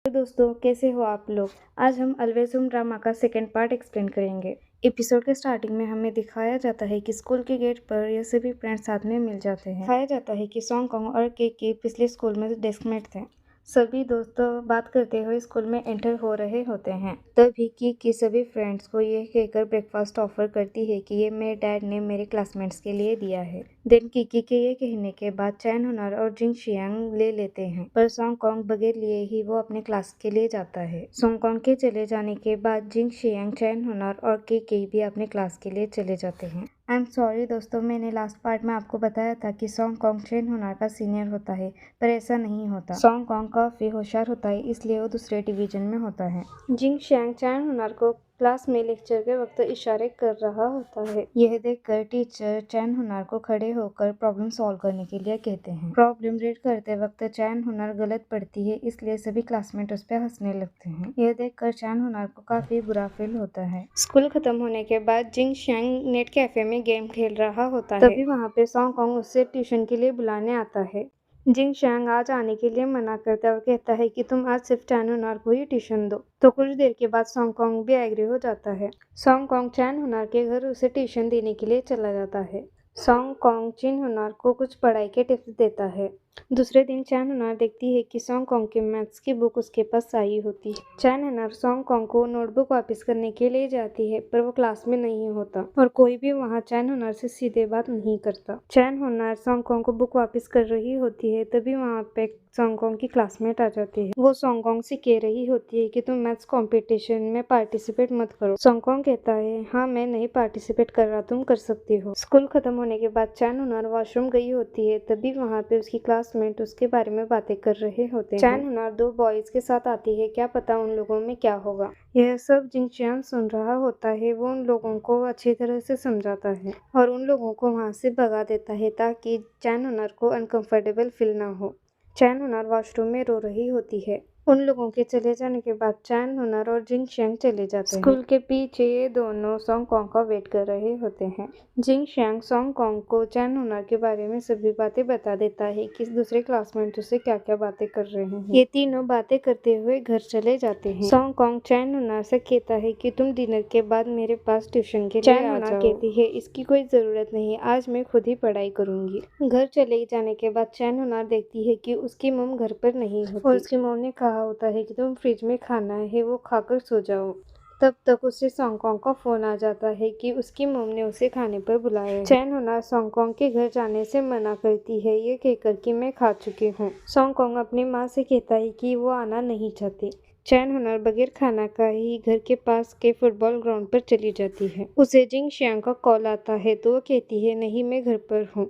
तो दोस्तों, कैसे हो आप लोग। आज हम ऑलवेज होम ड्रामा का सेकेंड पार्ट एक्सप्लेन करेंगे। एपिसोड के स्टार्टिंग में हमें दिखाया जाता है कि स्कूल के गेट पर ये सभी फ्रेंड्स साथ में मिल जाते हैं। दिखाया जाता है कि सॉन्ग कॉन्ग और के पिछले स्कूल में डेस्कमेट थे। सभी दोस्तों बात करते हुए स्कूल में एंटर हो रहे होते हैं। तभी की सभी फ्रेंड्स को ये कहकर ब्रेकफास्ट ऑफर करती है कि ये मेरे डैड ने मेरे क्लासमेट्स के लिए दिया है। देन की के ये कहने के बाद चैन हुनर और जिंग शियांग ले लेते हैं, पर सॉन्ग कॉन्ग बगैर लिए ही वो अपने क्लास के लिए जाता है। सॉन्ग कॉन्ग के चले जाने के बाद जिंग शियांग, चैन हुनर और के भी अपने क्लास के लिए चले जाते हैं। आई एम सॉरी दोस्तों, मैंने लास्ट पार्ट में आपको बताया था कि सॉन्ग कॉन्ग चैन हुनर का सीनियर होता है, पर ऐसा नहीं होता। सॉन्ग कॉन्ग काफी होशियार होता है, इसलिए वो दूसरे डिवीजन में होता है। जिंग शियांग चैन हुनर को क्लास में लेक्चर के वक्त इशारे कर रहा होता है। यह देखकर टीचर चैन हुनर को खड़े होकर प्रॉब्लम सॉल्व करने के लिए कहते हैं। प्रॉब्लम रीड करते वक्त चैन हुनर गलत पढ़ती है, इसलिए सभी क्लासमेट उस पर हंसने लगते हैं। यह देखकर चैन हुनर को काफी बुरा फील होता है। स्कूल खत्म होने के बाद जिंग शियांग नेट कैफे में गेम खेल रहा होता है। तभी वहाँ पे सॉन्ग कॉन्ग उससे ट्यूशन के लिए बुलाने आता है। जिंग शियांग आज आने के लिए मना करता है और कहता है कि तुम आज सिर्फ चैन हुनर को ही ट्यूशन दो। तो कुछ देर के बाद सॉन्ग कॉन्ग भी एग्री हो जाता है। सॉन्ग कॉन्ग चैन हुनर के घर उसे ट्यूशन देने के लिए चला जाता है। सॉन्ग कॉन्ग चिन हुनर को कुछ पढ़ाई के टिप्स देता है। दूसरे दिन चैन हुनर देखती है कि सॉन्ग कॉन्ग की मैथ्स की बुक उसके पास आई होती है। चैन हुनर सॉन्ग कॉन्ग को नोटबुक वापस करने के लिए जाती है, पर वो क्लास में नहीं होता और कोई भी वहाँ चैन हुनर से सीधे बात नहीं करता। चैन हुनर सॉन्ग कॉन्ग को बुक वापस कर रही होती है, तभी वहाँ पे सॉन्ग कॉन्ग की क्लासमेट आ जाती है। वो सॉन्ग कॉन्ग से कह रही होती है कि तुम मैथ्स कॉम्पिटिशन में पार्टिसिपेट मत करो। सॉन्ग कॉन्ग कहता है, हाँ मैं नहीं पार्टिसिपेट कर रहा, तुम कर सकती हो। स्कूल खत्म होने के बाद चैन हुनर वॉशरूम गई होती है, तभी वहाँ पे उसकी क्लासमेट उसके बारे में बातें कर रहे होते हैं। चैन हुनर दो बॉयज के साथ आती है, क्या पता उन लोगों में क्या होगा। यह सब जिंग शियांग सुन रहा होता है। वो उन लोगों को अच्छी तरह से समझाता है और उन लोगों को वहाँ से भगा देता है ताकि चैन हुनर को अनकंफर्टेबल फील ना हो। चैन हुनर वॉशरूम में रो रही होती है। उन लोगों के चले जाने के बाद चैन हुनर और जिंग शियांग चले जाते हैं। स्कूल के पीछे ये दोनों सॉन्ग कॉन्ग का वेट कर रहे होते हैं। जिंग शियांग सॉन्ग कॉन्ग को चैन हुनर के बारे में सभी बातें बता देता है कि दूसरे क्लासमेट उससे क्या क्या बातें कर रहे हैं। ये तीनों बातें करते हुए घर चले जाते हैं। सॉन्ग कॉन्ग चैन हुनर से कहता है कि तुम डिनर के बाद मेरे पास ट्यूशन के लिए आ जाओ। चैन हुनर कहती है, इसकी कोई जरूरत नहीं, आज मैं खुद ही पढ़ाई करूंगी। घर चले जाने के बाद चैन हुनर देखती है कि उसकी मम घर पर नहीं होती और उसकी मम ने कहा होता है कि तुम फ्रिज में खाना है वो खाकर सो जाओ। तब तक उसे सॉन्ग कॉन्ग का फोन आ जाता है कि उसकी मम ने उसे खाने पर बुलाया है। चैन हुनर सॉन्ग कॉन्ग के घर जाने से मना करती है, ये कहकर कि मैं खा चुकी हूँ। सॉन्ग कॉन्ग अपनी माँ से कहता है कि वो आना नहीं चाहती। चैन हुनर बगैर खाना का ही घर के पास के फुटबॉल ग्राउंड पर चली जाती है। उसे जिंग शियांग का कॉल आता है तो वो कहती है, नहीं मैं घर पर हूँ,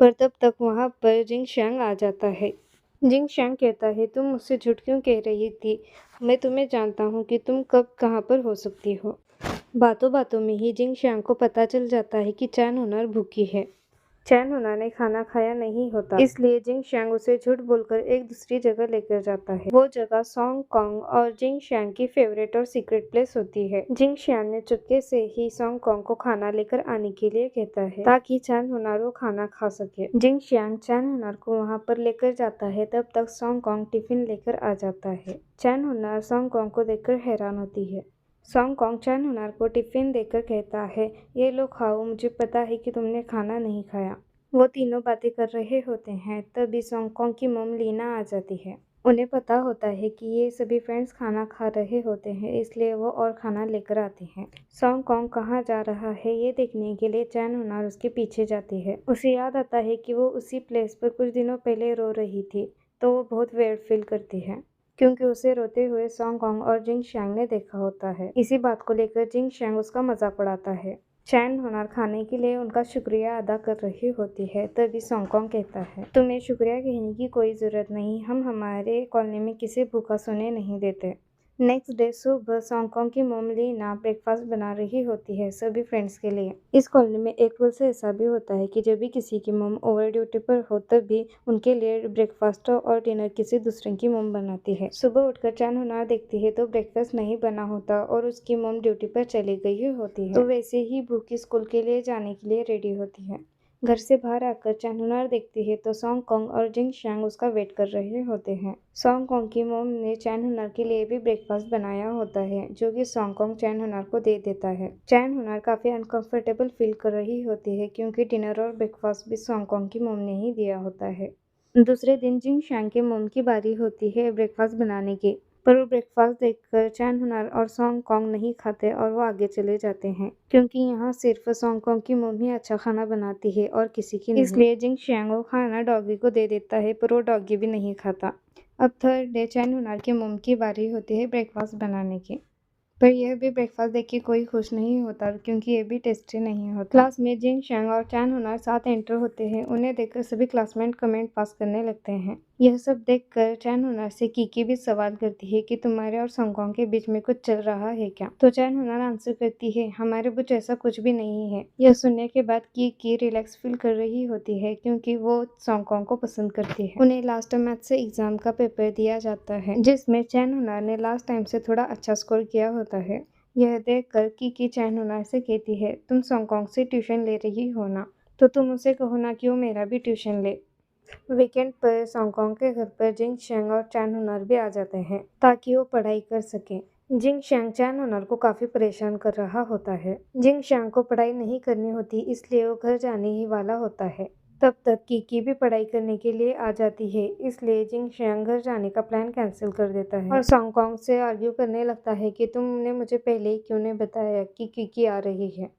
पर तब तक वहाँ पर जिंग शियांग आ जाता है। जिंग शियांग कहता है, तुम मुझसे झूठ क्यों कह रही थी, मैं तुम्हें जानता हूँ कि तुम कब कहाँ पर हो सकती हो। बातों बातों में ही जिंग शियांग को पता चल जाता है कि चैन हुनर भूखी है। चैन हुनर ने खाना खाया नहीं होता, इसलिए जिंग शियांग उसे झूठ बोलकर एक दूसरी जगह लेकर जाता है। वो जगह सॉन्ग कॉन्ग और जिंग शियांग की फेवरेट और सीक्रेट प्लेस होती है। जिंग शियांग ने चुपके से ही सॉन्ग कॉन्ग को खाना लेकर आने के लिए कहता है ताकि चैन हुनर वो खाना खा सके। जिंग शियांग चैन हुनर को वहाँ पर लेकर जाता है, तब तक सॉन्ग कॉन्ग टिफिन लेकर आ जाता है। चैन हुनर सॉन्ग कॉन्ग को देखकर हैरान होती है। सॉन्ग कॉन्ग चैन हुनर को टिफिन देकर कहता है, ये लो खाओ, मुझे पता है कि तुमने खाना नहीं खाया। वो तीनों बातें कर रहे होते हैं, तभी सॉन्ग कॉन्ग की मम लीना आ जाती है। उन्हें पता होता है कि ये सभी फ्रेंड्स खाना खा रहे होते हैं, इसलिए वो और खाना लेकर आते हैं। सॉन्ग कॉन्ग कहाँ जा रहा है ये देखने के लिए चैन हुनर उसके पीछे जाती है। उसे याद आता है कि वो उसी प्लेस पर कुछ दिनों पहले रो रही थी, तो वो बहुत वेट फील करती है क्योंकि उसे रोते हुए सॉन्ग कॉन्ग और जिंग शियांग ने देखा होता है। इसी बात को लेकर जिंग शियांग उसका मजाक उड़ाता है। चैन हुनर खाने के लिए उनका शुक्रिया अदा कर रही होती है, तभी सॉन्ग कॉन्ग कहता है, तुम्हें शुक्रिया कहने की कोई ज़रूरत नहीं, हम हमारे कॉलोनी में किसी भूखा सोने नहीं देते। नेक्स्ट डे सुबह सॉन्ग कॉन्ग की मम लीना ब्रेकफास्ट बना रही होती है सभी फ्रेंड्स के लिए। इस कॉलोनी में एक रूल से ऐसा भी होता है कि जब भी किसी की मम ओवर ड्यूटी पर हो तभी उनके लिए ब्रेकफास्ट और डिनर किसी दूसरे की मम बनाती है। सुबह उठकर चैन हुनर देखती है तो ब्रेकफास्ट नहीं बना होता और उसकी मम ड्यूटी पर चली गई होती है, तो वैसे ही भूखी स्कूल के लिए जाने के लिए रेडी होती है। घर से बाहर आकर चैनहुनार देखती है तो सॉन्ग कोंग और जिंग शांग उसका वेट कर रहे होते हैं। सॉन्ग कोंग की मॉम ने चैनहुनार के लिए भी ब्रेकफास्ट बनाया होता है जो कि सॉन्ग कोंग चैनहुनार को दे देता है। चैनहुनार काफी अनकंफर्टेबल फील कर रही होती है क्योंकि डिनर और ब्रेकफास्ट भी सॉन्ग कोंग की मॉम ने ही दिया होता है। दूसरे दिन जिंग शांग के मॉम की बारी होती है ब्रेकफास्ट बनाने की, पर वो ब्रेकफास्ट देखकर चैनहुनार और सॉन्ग कोंग नहीं खाते और वो आगे चले जाते हैं क्योंकि यहाँ सिर्फ सॉन्ग कोंग की मॉम ही अच्छा खाना बनाती है और किसी की नहीं। इसलिए जिंग शांग वो खाना डॉगी को दे देता है पर वो डॉगी भी नहीं खाता। अब थर्ड डे चैनहुनार के मॉम की बारी होती है ब्रेकफास्ट बनाने की, पर यह भी ब्रेकफास्ट देख के कोई खुश नहीं होता क्योंकि ये भी टेस्टी नहीं होता। क्लास में जिंग शांग और चैनहुनार साथ एंटर होते हैं। उन्हें देखकर सभी क्लासमेट कमेंट पास करने लगते हैं। यह सब देखकर चैनहुनार से कीकी भी सवाल करती है कि तुम्हारे और सॉन्ग कोंग के बीच में कुछ चल रहा है क्या? तो चैनहुनार आंसर करती है हमारे बीच ऐसा कुछ भी नहीं है। यह सुनने के बाद कीकी रिलैक्स फील कर रही होती है क्योंकि वो सॉन्ग कोंग को पसंद करती है। उन्हें लास्ट मैथ से एग्जाम का पेपर दिया जाता है जिसमें चैनहुनार ने लास्ट टाइम से थोड़ा अच्छा स्कोर किया होता है। यह देखकर कीकी चैनहुनार से कहती है तुम सॉन्ग कोंग से ट्यूशन ले रही हो ना, तो तुम उसे कहो ना कि वो मेरा भी ट्यूशन ले। वीकेंड पर सॉन्ग कोंग के घर पर जिंग शांग और चैनहुनार भी आ जाते हैं ताकि वो पढ़ाई कर सके। जिंग शांग चैनहुनार को काफी परेशान कर रहा होता है। जिंग शांग को पढ़ाई नहीं करनी होती इसलिए वो घर जाने ही वाला होता है। तब तक कीकी भी पढ़ाई करने के लिए आ जाती है इसलिए जिंग शांग घर जाने का प्लान कैंसिल कर देता है और सॉन्ग कोंग से आर्ग्यू करने लगता है कि तुमने मुझे पहले ही क्यों नहीं बताया कि कीकी आ रही है।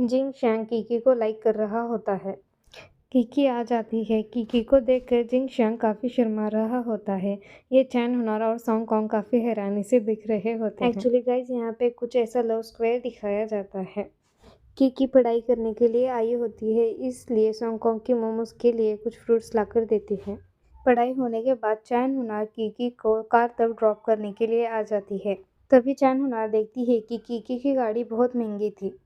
जिंग शांग कीकी को लाइक कर रहा होता है। कीकी आ जाती है। कीकी को देखकर जिंग शांग काफी शर्मा रहा होता है। ये चैनहुनार और सॉन्ग कोंग काफी हैरानी से दिख रहे होते हैं। एक्चुअली गाइज यहाँ पे कुछ ऐसा लव स्क्वायर दिखाया जाता है। कीकी पढ़ाई करने के लिए आई होती है इसलिए सॉन्ग कोंग की मॉम उसके लिए कुछ फ्रूट्स लाकर देती है। पढ़ाई होने के बाद चैनहुनार कीकी को कार तक ड्रॉप करने के लिए आ जाती है। तभी चैनहुनार देखती है कि कीकी की गाड़ी बहुत महंगी थी,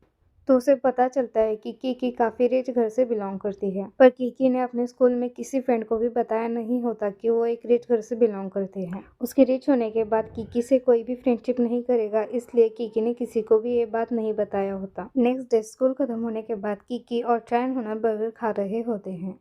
तो उसे पता चलता है कि कीकी काफी रिच घर से बिलोंग करती है। पर कीकी ने अपने स्कूल में किसी फ्रेंड को भी बताया नहीं होता कि वो एक रिच घर से बिलोंग करती है। उसके रिच होने के बाद कीकी से कोई भी फ्रेंडशिप नहीं करेगा इसलिए कीकी ने किसी को भी ये बात नहीं बताया होता। नेक्स्ट डे स्कूल खत्म होने के बाद कीकी और चैनहुनार बर्गर खा रहे होते हैं।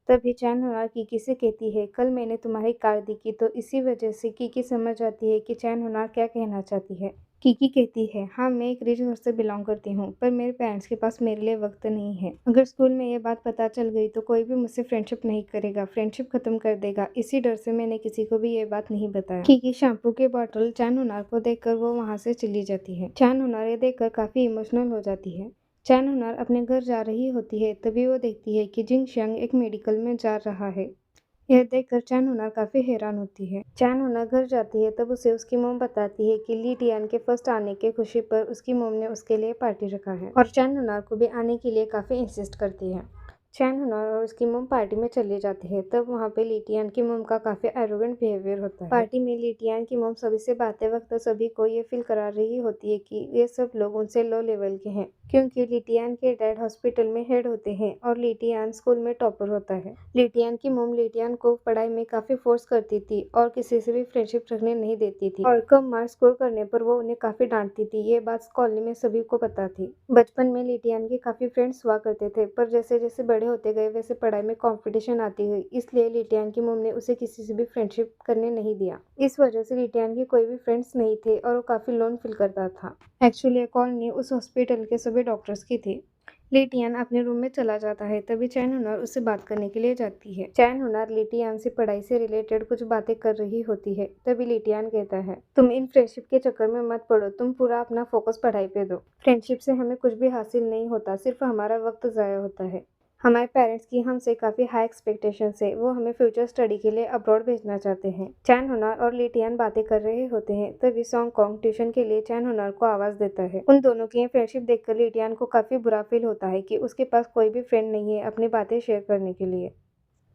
तभी चैनहुनार कीकी से कहती है कल मैंने तुम्हारी कार देखी, तो इसी वजह से कीकी समझ जाती है कि चैनहुनार क्या कहना चाहती है। कीकी कहती है हाँ मैं एक रिच घर से बिलोंग करती हूँ पर मेरे पेरेंट्स के पास मेरे लिए वक्त नहीं है। अगर स्कूल में ये बात पता चल गई तो कोई भी मुझसे फ्रेंडशिप नहीं करेगा, फ्रेंडशिप खत्म कर देगा। इसी डर से मैंने किसी को भी ये बात नहीं बताया। कीकी शैम्पू के बॉटल चैनहुनार को देखकर वो वहाँ से चली जाती है। चैनहुनार ये देखकर काफी इमोशनल हो जाती है। चैनहुनार अपने घर जा रही होती है तभी वो देखती है कि जिंग शांग एक मेडिकल में जा रहा है। यह देखकर चैनहुनार काफी हैरान होती है। चैनहुनार घर जाती है तब उसे उसकी मोम बताती है कि ली टियान के फर्स्ट आने के खुशी पर उसकी मोम ने उसके लिए पार्टी रखा है और चैनहुनार को भी आने के लिए काफी इंसिस्ट करती है। चैनहुनार और उसकी मोम पार्टी में चली जाती है तब वहाँ पे ली टियान की मोम का काफी एरोगेंट बिहेवियर होता है। पार्टी में ली टियान की मोम सभी से बातें वक्त सभी को ये फील करा रही होती है कि ये सब लोग उनसे लो लेवल के हैं क्योंकि ली टियान के डैड हॉस्पिटल में हेड होते हैं और ली टियान स्कूल में टॉपर होता है। ली टियान की मोम ली टियान को पढ़ाई में काफी फोर्स करती थी और किसी से भी फ्रेंडशिप रखने नहीं देती थी और कम मार्क्स स्कोर करने पर वो उन्हें काफी डांटती थी। ये बात कॉलोनी में सभी को पता थी। बचपन में ली टियान के काफी फ्रेंड्स हुआ करते थे पर जैसे जैसे बड़े होते गए वैसे पढ़ाई में कंपटीशन आती गई इसलिए ली टियान की मॉम ने उसे किसी से भी फ्रेंडशिप करने नहीं दिया। इस वजह से ली टियान के कोई भी फ्रेंड्स नहीं थे और वो काफी लोन फील करता था। एक्चुअली कॉलोनी उस हॉस्पिटल के सभी डॉक्टर्स की थी। ली टियान अपने रूम में चला जाता है तभी चैनहुनार उससे बात करने के लिए जाती है। चैनहुनार ली टियान से पढ़ाई से रिलेटेड कुछ बातें कर रही होती है तभी ली टियान कहता है तुम इन फ्रेंडशिप के चक्कर में मत पड़ो, तुम पूरा अपना फोकस पढ़ाई पे दो। फ्रेंडशिप से हमें कुछ भी हासिल नहीं होता, सिर्फ हमारा वक्त जाया होता है। हमारे पेरेंट्स की हमसे काफ़ी हाई एक्सपेक्टेशंस है, वो हमें फ्यूचर स्टडी के लिए अब्रॉड भेजना चाहते हैं। चैनहुनार और ली टियान बातें कर रहे होते हैं तभी सॉन्ग कोंग ट्यूशन के लिए चैनहुनार को आवाज़ देता है। उन दोनों की फ्रेंडशिप देखकर ली टियान को काफ़ी बुरा फील होता है कि उसके पास कोई भी फ्रेंड नहीं है अपनी बातें शेयर करने के लिए।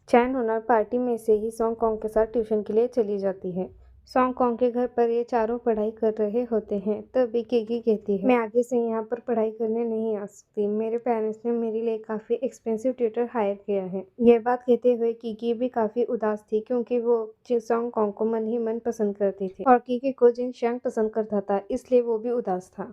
चैनहुनार पार्टी में से ही सॉन्ग कोंग के साथ ट्यूशन के लिए चली जाती है। सॉन्ग कोंग के घर पर ये चारों पढ़ाई कर रहे होते हैं तभी कीकी कहती है मैं आगे से यहाँ पर पढ़ाई करने नहीं आ सकती, मेरे पेरेंट्स ने मेरे लिए काफ़ी एक्सपेंसिव ट्यूटर हायर किया है। यह बात कहते हुए कीकी भी काफ़ी उदास थी क्योंकि वो सॉन्ग कोंग को मन ही मन पसंद करती थी और कीकी को जिन शांग पसंद करता था इसलिए वो भी उदास था।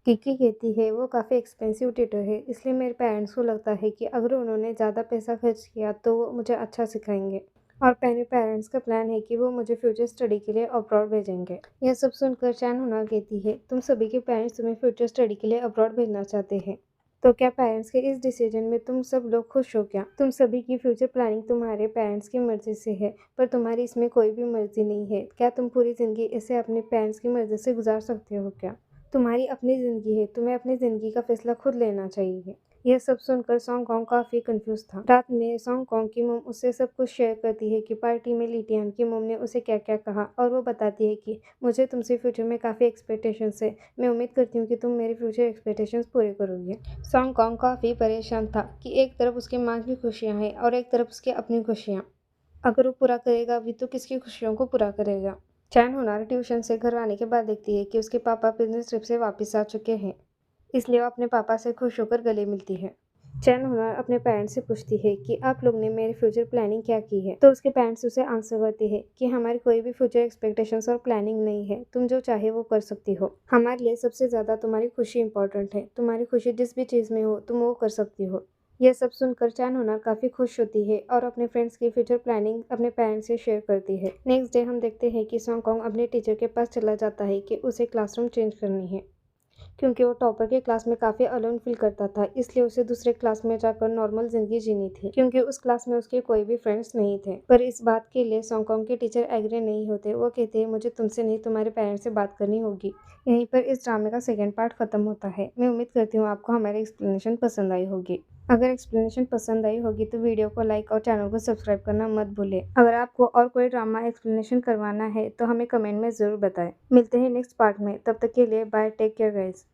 किकी कहती है वो काफ़ी एक्सपेंसिव ट्यूटर है, इसलिए मेरे पेरेंट्स को लगता है कि अगर उन्होंने ज़्यादा पैसा खर्च किया तो वो मुझे अच्छा सिखाएंगे। और मेरे पेरेंट्स का प्लान है कि वो मुझे फ्यूचर स्टडी के लिए अब्रॉड भेजेंगे। यह सब सुनकर चैन होना कहती है तुम सभी के पेरेंट्स तुम्हें फ्यूचर स्टडी के लिए अब्रॉड भेजना चाहते हैं, तो क्या पेरेंट्स के इस डिसीजन में तुम सब लोग खुश हो क्या? तुम सभी की फ्यूचर प्लानिंग तुम्हारे पेरेंट्स की मर्जी से है, पर तुम्हारी इसमें कोई भी मर्जी नहीं है। क्या तुम पूरी ज़िंदगी इसे अपने पेरेंट्स की मर्जी से गुजार सकते हो क्या? तुम्हारी अपनी ज़िंदगी है, तुम्हें अपनी ज़िंदगी का फैसला खुद लेना चाहिए। यह सब सुनकर सॉन्ग कॉन्ग काफ़ी कंफ्यूज था। रात में सॉन्ग कॉन्ग की मोम उससे सब कुछ शेयर करती है कि पार्टी में लिटियान की मोम ने उसे क्या क्या कहा, और वो बताती है कि मुझे तुमसे फ्यूचर में काफ़ी एक्सपेक्टेशंस है। मैं उम्मीद करती हूँ कि तुम मेरे फ्यूचर एक्सपेक्टेशंस पूरे करोगे। सॉन्ग कॉन्ग काफ़ी परेशान था कि एक तरफ उसके माँ की खुशियाँ हैं और एक तरफ उसकी अपनी खुशियाँ। अगर वो पूरा करेगा भी तो किसकी खुशियों को पूरा करेगा? चैन होनार ट्यूशन से घर आने के बाद देखती है कि उसके पापा बिजनेस ट्रिप से वापस आ चुके हैं, इसलिए वो अपने पापा से खुश होकर गले मिलती है। चैन होनार अपने पेरेंट्स से पूछती है कि आप लोग ने मेरी फ्यूचर प्लानिंग क्या की है, तो उसके पेरेंट्स उसे आंसर करते हैं कि हमारी कोई भी फ्यूचर एक्सपेक्टेशंस और प्लानिंग नहीं है, तुम जो चाहे वो कर सकती हो। हमारे लिए सबसे ज़्यादा तुम्हारी खुशी इंपॉर्टेंट है, तुम्हारी खुशी जिस भी चीज़ में हो तुम वो कर सकती हो। यह सब सुनकर चैन होनार काफ़ी खुश होती है और अपने फ्रेंड्स की फ्यूचर प्लानिंग अपने पेरेंट्स से शेयर करती है। नेक्स्ट डे हम देखते हैं कि सॉन्ग कॉन्ग अपने टीचर के पास चला जाता है कि उसे क्लासरूम चेंज करनी है, क्योंकि वो टॉपर के क्लास में काफ़ी अलोन फील करता था, इसलिए उसे दूसरे क्लास में जाकर नॉर्मल ज़िंदगी जीनी थी, क्योंकि उस क्लास में उसके कोई भी फ्रेंड्स नहीं थे। पर इस बात के लिए सॉन्ग के टीचर एग्री नहीं होते। वो कहते हैं मुझे तुमसे नहीं तुम्हारे पेरेंट्स से बात करनी होगी। यहीं पर इस ड्रामे का सेकेंड पार्ट खत्म होता है। मैं उम्मीद करती हूँ आपको हमारी एक्सप्लेनेशन पसंद आई होगी। अगर एक्सप्लेनेशन पसंद आई होगी तो वीडियो को लाइक और चैनल को सब्सक्राइब करना मत भूलें। अगर आपको और कोई ड्रामा एक्सप्लेनेशन करवाना है तो हमें कमेंट में ज़रूर बताएं। मिलते हैं नेक्स्ट पार्ट में, तब तक के लिए बाय, टेक केयर गाइस।